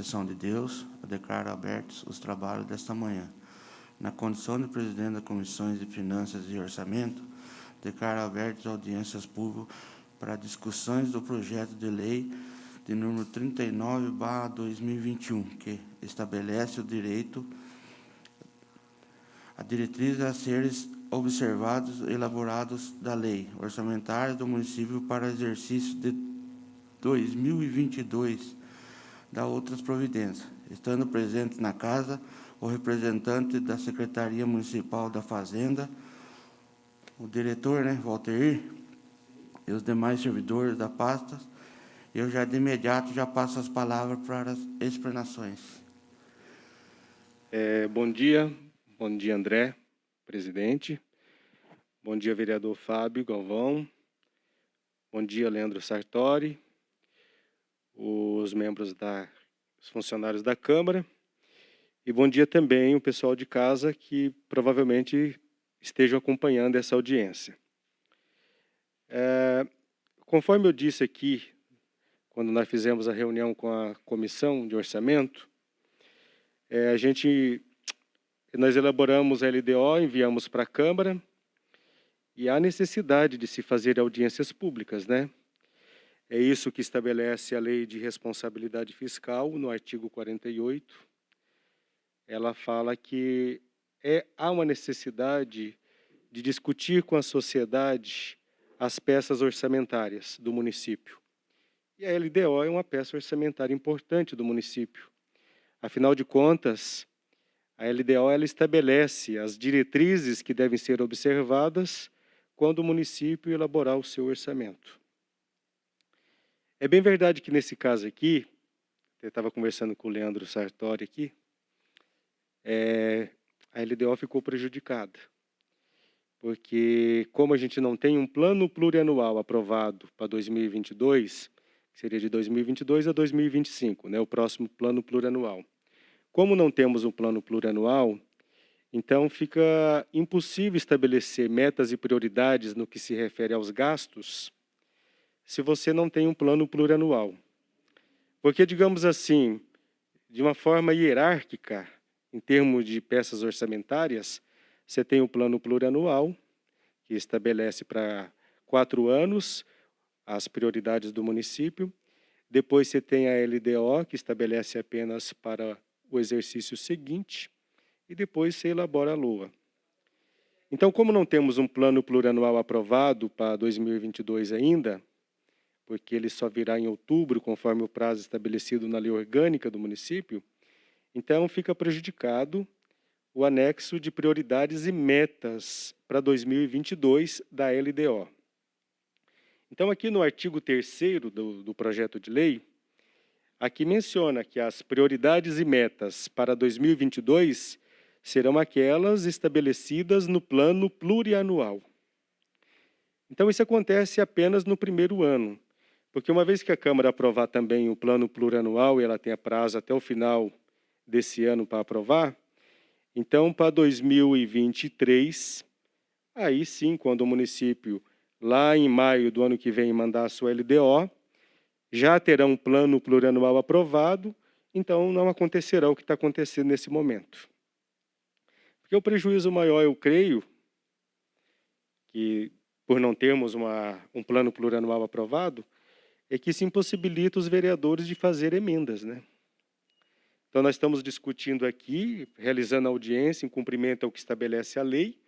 Direção de Deus, eu declaro abertos os trabalhos desta manhã. Na condição de presidente das Comissões de Finanças e Orçamento, declaro abertas audiências públicas para discussões do projeto de lei de número 39/2021, que estabelece o direito a diretrizes a serem observados e elaborados da lei orçamentária do município para exercício de 2022, da outras providências, estando presente na casa o representante da Secretaria Municipal da Fazenda, o diretor, Walter, e os demais servidores da pasta. Eu já de imediato já passo as palavras para as explanações. Bom dia André, presidente. Bom dia, vereador Fábio Galvão. Bom dia, Leandro Sartori, os membros os funcionários da Câmara. E bom dia também o pessoal de casa que provavelmente estejam acompanhando essa audiência. Conforme eu disse aqui, quando nós fizemos a reunião com a Comissão de Orçamento, nós elaboramos a LDO, enviamos para a Câmara, e há necessidade de se fazer audiências públicas, né? É isso que estabelece a Lei de Responsabilidade Fiscal, no artigo 48. Ela fala que há uma necessidade de discutir com a sociedade as peças orçamentárias do município. E a LDO é uma peça orçamentária importante do município. Afinal de contas, a LDO ela estabelece as diretrizes que devem ser observadas quando o município elaborar o seu orçamento. É bem verdade que nesse caso aqui, eu estava conversando com o Leandro Sartori aqui, a LDO ficou prejudicada. Porque como a gente não tem um plano plurianual aprovado para 2022, que seria de 2022 a 2025, o próximo plano plurianual. Como não temos um plano plurianual, então fica impossível estabelecer metas e prioridades no que se refere aos gastos se você não tem um plano plurianual. Porque, digamos assim, de uma forma hierárquica, em termos de peças orçamentárias, você tem o plano plurianual, que estabelece para 4 anos as prioridades do município. Depois você tem a LDO, que estabelece apenas para o exercício seguinte. E depois você elabora a LOA. Então, como não temos um plano plurianual aprovado para 2022 ainda, porque ele só virá em outubro, conforme o prazo estabelecido na lei orgânica do município, então fica prejudicado o anexo de prioridades e metas para 2022 da LDO. Então, aqui no artigo 3º do projeto de lei, aqui menciona que as prioridades e metas para 2022 serão aquelas estabelecidas no plano plurianual. Então, isso acontece apenas no primeiro ano, porque uma vez que a Câmara aprovar também o plano plurianual, e ela tenha prazo até o final desse ano para aprovar, então, para 2023, aí sim, quando o município, lá em maio do ano que vem, mandar a sua LDO, já terá um plano plurianual aprovado, então não acontecerá o que está acontecendo nesse momento. Porque o prejuízo maior, eu creio, que por não termos um plano plurianual aprovado, é que se impossibilita os vereadores de fazer emendas, Então, nós estamos discutindo aqui, realizando audiência em cumprimento ao que estabelece a lei,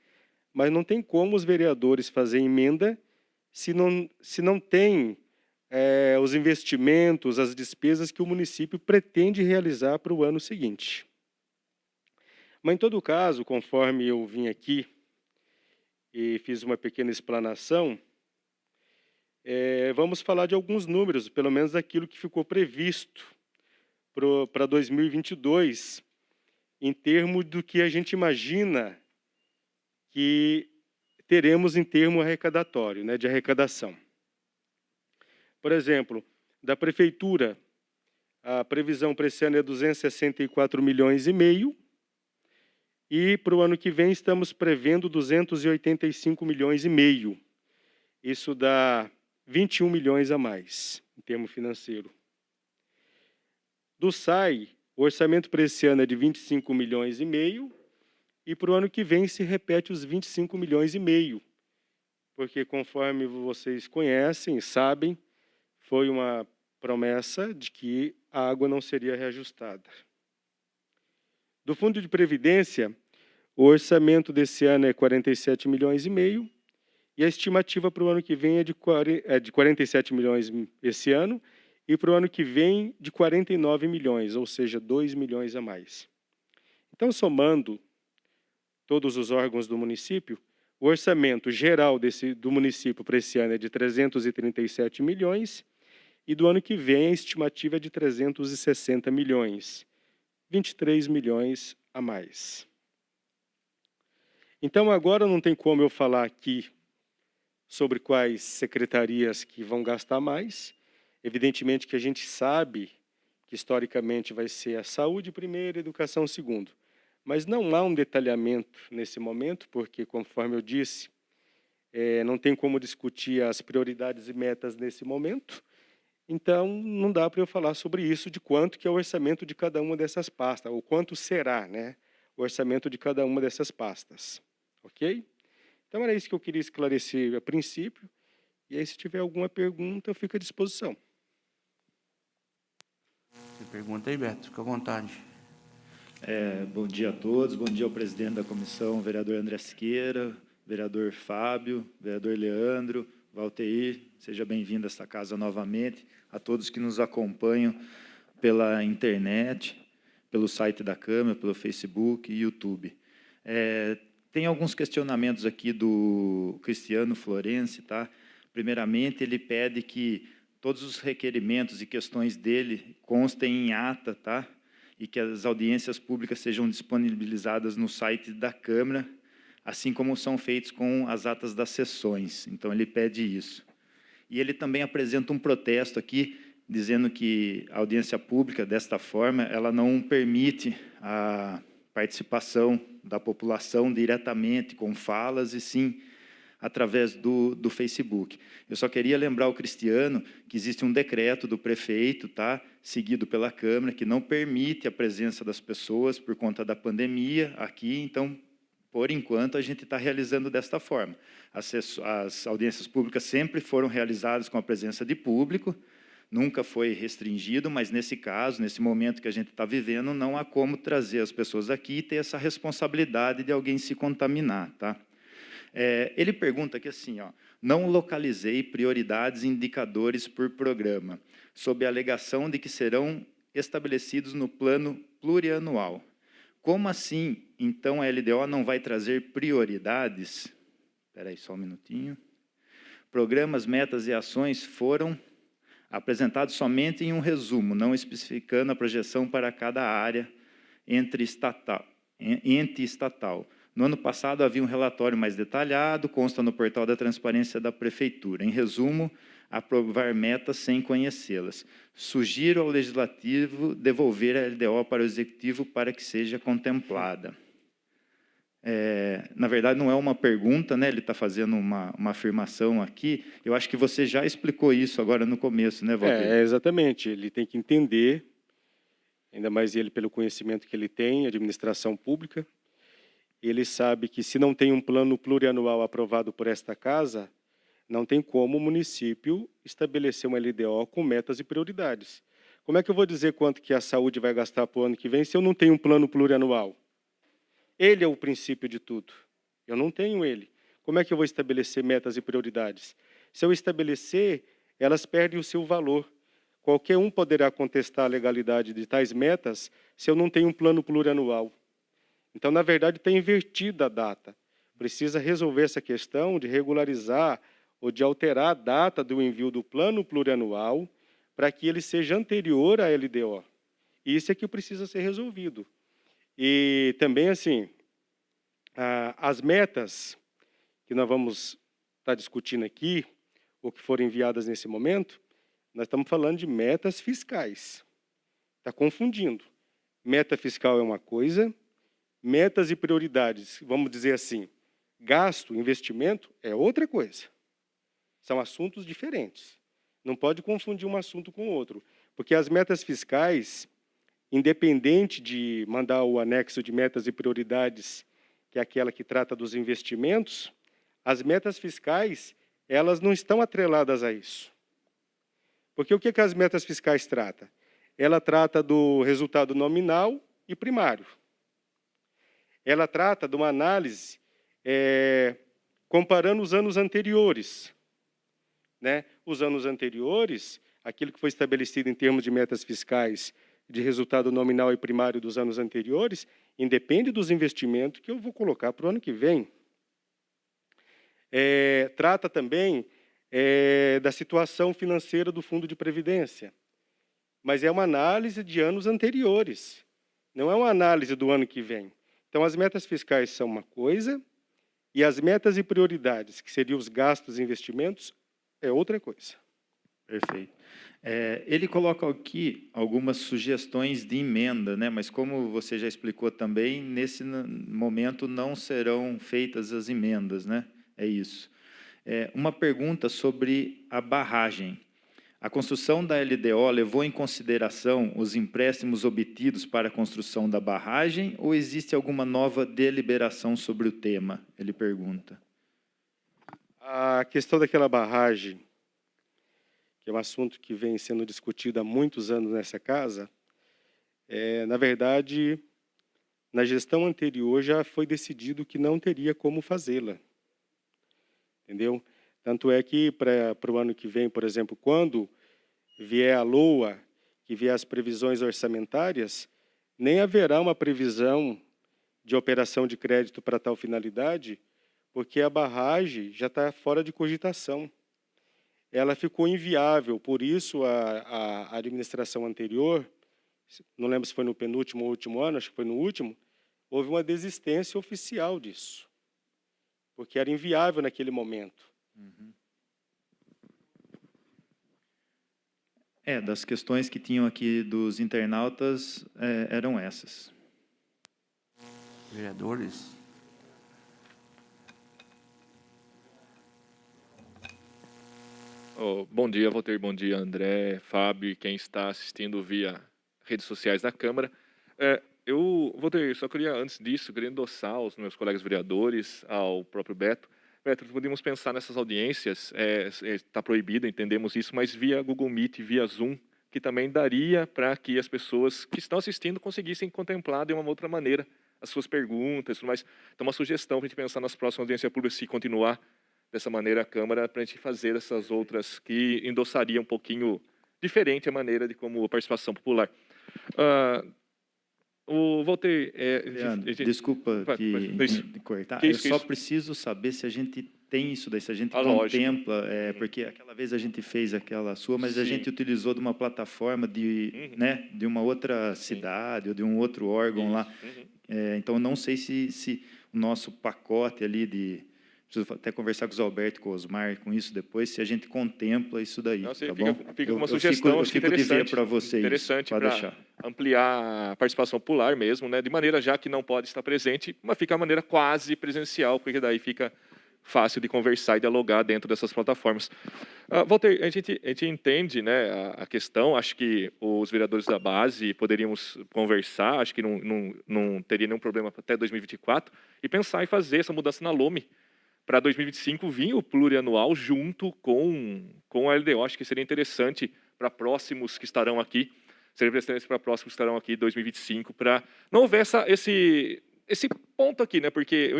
mas não tem como os vereadores fazerem emenda se não tem os investimentos, as despesas que o município pretende realizar para o ano seguinte. Mas, em todo caso, conforme eu vim aqui e fiz uma pequena explanação, vamos falar de alguns números, pelo menos daquilo que ficou previsto para 2022, em termos do que a gente imagina que teremos em termo arrecadatório, de arrecadação. Por exemplo, da Prefeitura, a previsão para esse ano é 264,5 milhões, e para o ano que vem estamos prevendo 285,5 milhões. Isso dá 21 milhões a mais, em termo financeiro. Do SAI, o orçamento para esse ano é de 25 milhões e meio, e para o ano que vem se repete os 25 milhões e meio, porque conforme vocês conhecem e sabem, foi uma promessa de que a água não seria reajustada. Do Fundo de Previdência, o orçamento desse ano é 47 milhões e meio, e a estimativa para o ano que vem é de 47 milhões esse ano, e para o ano que vem de 49 milhões, ou seja, 2 milhões a mais. Então, somando todos os órgãos do município, o orçamento geral do município para esse ano é de 337 milhões, e do ano que vem a estimativa é de 360 milhões, 23 milhões a mais. Então, agora não tem como eu falar aqui sobre quais secretarias que vão gastar mais. Evidentemente que a gente sabe que historicamente vai ser a saúde primeiro, a educação segundo. Mas não há um detalhamento nesse momento, porque, conforme eu disse, não tem como discutir as prioridades e metas nesse momento. Então, não dá para eu falar sobre isso, de quanto que é o orçamento de cada uma dessas pastas, ou quanto será, né, o orçamento de cada uma dessas pastas. Ok? Então, era isso que eu queria esclarecer a princípio. E aí, se tiver alguma pergunta, eu fico à disposição. Você pergunta aí, Beto, fica à vontade. Bom dia a todos, bom dia ao presidente da comissão, vereador André Siqueira, vereador Fábio, vereador Leandro, Valteir, seja bem-vindo a esta casa novamente, a todos que nos acompanham pela internet, pelo site da Câmara, pelo Facebook e YouTube. Tem alguns questionamentos aqui do Cristiano Florenci, tá? Primeiramente, ele pede que todos os requerimentos e questões dele constem em ata, tá? E que as audiências públicas sejam disponibilizadas no site da Câmara, assim como são feitos com as atas das sessões. Então, ele pede isso. E ele também apresenta um protesto aqui, dizendo que a audiência pública, desta forma, ela não permite a participação da população diretamente, com falas, e sim através do Facebook. Eu só queria lembrar ao Cristiano que existe um decreto do prefeito, tá, seguido pela Câmara, que não permite a presença das pessoas por conta da pandemia aqui. Então, por enquanto, a gente está realizando desta forma. As audiências públicas sempre foram realizadas com a presença de público, nunca foi restringido, mas nesse caso, nesse momento que a gente está vivendo, não há como trazer as pessoas aqui e ter essa responsabilidade de alguém se contaminar, tá? Ele pergunta aqui assim, ó, não localizei prioridades e indicadores por programa, sob a alegação de que serão estabelecidos no plano plurianual. Como assim, então, a LDO não vai trazer prioridades? Espera aí só um minutinho. Programas, metas e ações foram apresentados somente em um resumo, não especificando a projeção para cada área ente estatal. No ano passado, havia um relatório mais detalhado, consta no portal da transparência da Prefeitura. Em resumo, aprovar metas sem conhecê-las. Sugiro ao Legislativo devolver a LDO para o Executivo para que seja contemplada. Na verdade, não é uma pergunta, né? Ele está fazendo uma afirmação aqui. Eu acho que você já explicou isso agora no começo, né, Valdir? Exatamente. Ele tem que entender, ainda mais ele pelo conhecimento que ele tem, administração pública. Ele sabe que, se não tem um plano plurianual aprovado por esta casa, não tem como o município estabelecer uma LDO com metas e prioridades. Como é que eu vou dizer quanto que a saúde vai gastar para o ano que vem se eu não tenho um plano plurianual? Ele é o princípio de tudo. Eu não tenho ele. Como é que eu vou estabelecer metas e prioridades? Se eu estabelecer, elas perdem o seu valor. Qualquer um poderá contestar a legalidade de tais metas se eu não tenho um plano plurianual. Então, na verdade, está invertida a data. Precisa resolver essa questão de regularizar ou de alterar a data do envio do plano plurianual para que ele seja anterior à LDO. Isso é que precisa ser resolvido. E também, assim, as metas que nós vamos estar discutindo aqui, ou que foram enviadas nesse momento, nós estamos falando de metas fiscais. Está confundindo. Meta fiscal é uma coisa, metas e prioridades, vamos dizer assim, gasto, investimento, é outra coisa. São assuntos diferentes. Não pode confundir um assunto com o outro, porque as metas fiscais, independente de mandar o anexo de metas e prioridades, que é aquela que trata dos investimentos, as metas fiscais, elas não estão atreladas a isso. Porque o que as metas fiscais tratam? Ela trata do resultado nominal e primário. Ela trata de uma análise comparando os anos anteriores. Né? Os anos anteriores, aquilo que foi estabelecido em termos de metas fiscais de resultado nominal e primário dos anos anteriores, independe dos investimentos que eu vou colocar para o ano que vem. Trata também da situação financeira do Fundo de Previdência, mas é uma análise de anos anteriores, não é uma análise do ano que vem. Então, as metas fiscais são uma coisa e as metas e prioridades, que seriam os gastos e investimentos, é outra coisa. Perfeito. Ele coloca aqui algumas sugestões de emenda, né? Mas como você já explicou também, nesse momento não serão feitas as emendas, né? É isso. Uma pergunta sobre a barragem. A construção da LDO levou em consideração os empréstimos obtidos para a construção da barragem ou existe alguma nova deliberação sobre o tema? Ele pergunta. A questão daquela barragem, que é um assunto que vem sendo discutido há muitos anos nessa casa, na verdade, na gestão anterior já foi decidido que não teria como fazê-la. Entendeu? Tanto é que para o ano que vem, por exemplo, quando vier a LOA, que vier as previsões orçamentárias, nem haverá uma previsão de operação de crédito para tal finalidade, porque a barragem já está fora de cogitação. Ela ficou inviável, por isso a administração anterior, não lembro se foi no penúltimo ou último ano, acho que foi no último, houve uma desistência oficial disso, porque era inviável naquele momento. Uhum. Das questões que tinham aqui dos internautas, eram essas. Vereadores, Bom dia, Walter, bom dia, André, Fábio e quem está assistindo via redes sociais da Câmara. Walter, só queria, antes disso, queria endossar aos meus colegas vereadores, ao próprio Beto. Beto, podemos pensar nessas audiências, está proibido, entendemos isso, mas via Google Meet, via Zoom, que também daria para que as pessoas que estão assistindo conseguissem contemplar de uma outra maneira as suas perguntas, mas então uma sugestão para a gente pensar nas próximas audiências públicas, se continuar dessa maneira a Câmara, para a gente fazer essas outras que endossaria um pouquinho diferente a maneira de como a participação popular. O Walter... Leandro, desculpa te cortar, eu só preciso saber se a gente tem isso daí, se a gente contempla, porque aquela vez a gente fez aquela sua, mas a gente utilizou de uma plataforma de uma outra cidade ou de um outro órgão lá. Então, não sei se o nosso pacote ali preciso até conversar com o Zé Alberto e com o Osmar com isso depois, se a gente contempla isso daí, tá bom? Fica uma sugestão, eu fico de ver para vocês. Interessante para ampliar a participação popular mesmo, né? De maneira já que não pode estar presente, mas fica a maneira quase presencial, porque daí fica fácil de conversar e dialogar dentro dessas plataformas. Walter, a gente entende, né, a questão, acho que os vereadores da base poderíamos conversar, acho que não teria nenhum problema até 2024, e pensar em fazer essa mudança na LOME, para 2025 vir o plurianual junto com a LDO. Acho que seria interessante para próximos que estarão aqui, em 2025, para não houver esse ponto aqui, né? Porque eu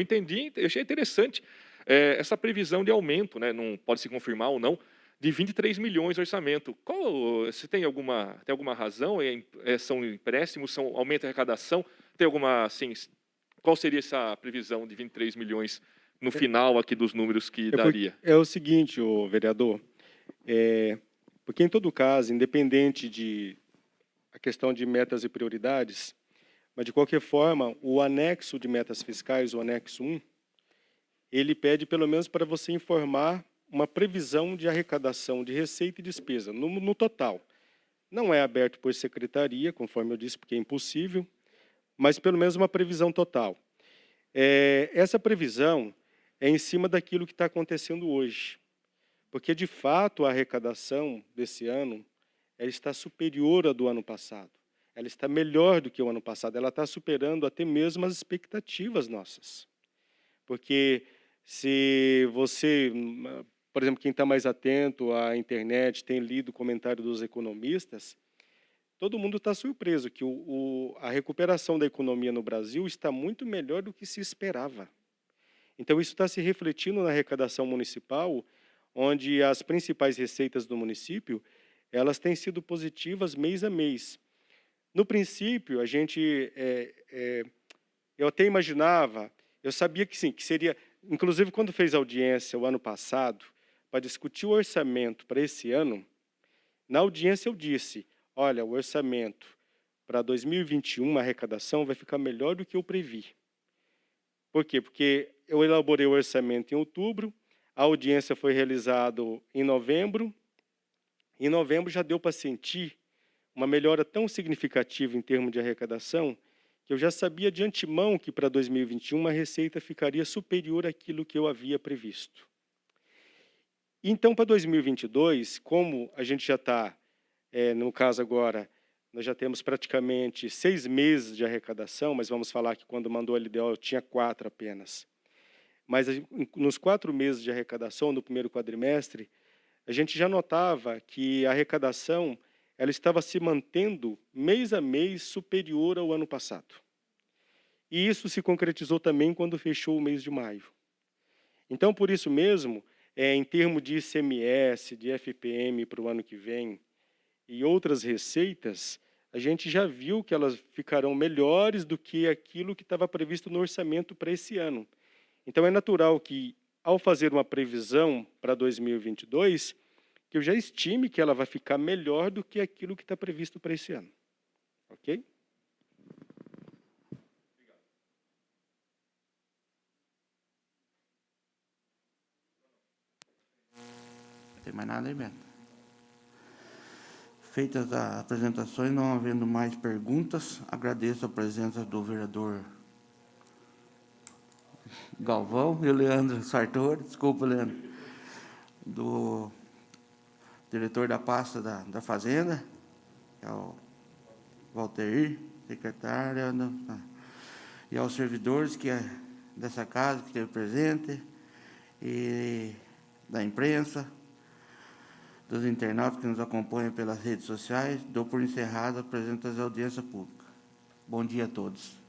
achei interessante essa previsão de aumento, né? Não pode se confirmar ou não, de 23 milhões de orçamento. Se tem alguma razão? São empréstimos, aumento de arrecadação? Tem alguma, assim, qual seria essa previsão de 23 milhões no final aqui dos números que daria? É o seguinte, vereador, porque em todo caso, independente de a questão de metas e prioridades, mas de qualquer forma, o anexo de metas fiscais, o anexo 1, ele pede pelo menos para você informar uma previsão de arrecadação de receita e despesa, no total. Não é aberto por secretaria, conforme eu disse, porque é impossível, mas pelo menos uma previsão total. Essa previsão é em cima daquilo que está acontecendo hoje. Porque, de fato, a arrecadação desse ano ela está superior à do ano passado. ela está melhor do que o ano passado, ela está superando até mesmo as expectativas nossas. Porque se você, por exemplo, quem está mais atento à internet, tem lido o comentário dos economistas, todo mundo está surpreso que a recuperação da economia no Brasil está muito melhor do que se esperava. Então, isso está se refletindo na arrecadação municipal, onde as principais receitas do município, elas têm sido positivas mês a mês. No princípio, eu até imaginava, eu sabia que sim, que seria, inclusive quando fez audiência o ano passado, para discutir o orçamento para esse ano, na audiência eu disse, olha, o orçamento para 2021, a arrecadação, vai ficar melhor do que eu previ. Por quê? Porque eu elaborei o orçamento em outubro, a audiência foi realizada em novembro. Em novembro já deu para sentir uma melhora tão significativa em termos de arrecadação que eu já sabia de antemão que para 2021 a receita ficaria superior àquilo que eu havia previsto. Então, para 2022, como a gente já está, no caso agora, nós já temos praticamente 6 meses de arrecadação, mas vamos falar que quando mandou a LDO tinha 4 apenas. Mas nos 4 meses de arrecadação, no primeiro quadrimestre, a gente já notava que a arrecadação ela estava se mantendo mês a mês superior ao ano passado. E isso se concretizou também quando fechou o mês de maio. Então, por isso mesmo, em termos de ICMS, de FPM para o ano que vem e outras receitas, a gente já viu que elas ficarão melhores do que aquilo que estava previsto no orçamento para esse ano. Então, é natural que, ao fazer uma previsão para 2022, que eu já estime que ela vai ficar melhor do que aquilo que está previsto para esse ano. Ok? Não tem mais nada aí, Beto? Feitas as apresentações, não havendo mais perguntas, agradeço a presença do vereador Galvão e o Leandro Sartori, desculpa, Leandro, do diretor da pasta da Fazenda, que é o Valteir, secretário, e aos servidores dessa casa que esteve presente, e da imprensa, dos internautas que nos acompanham pelas redes sociais. Dou por encerrada a apresentação da audiência pública. Bom dia a todos.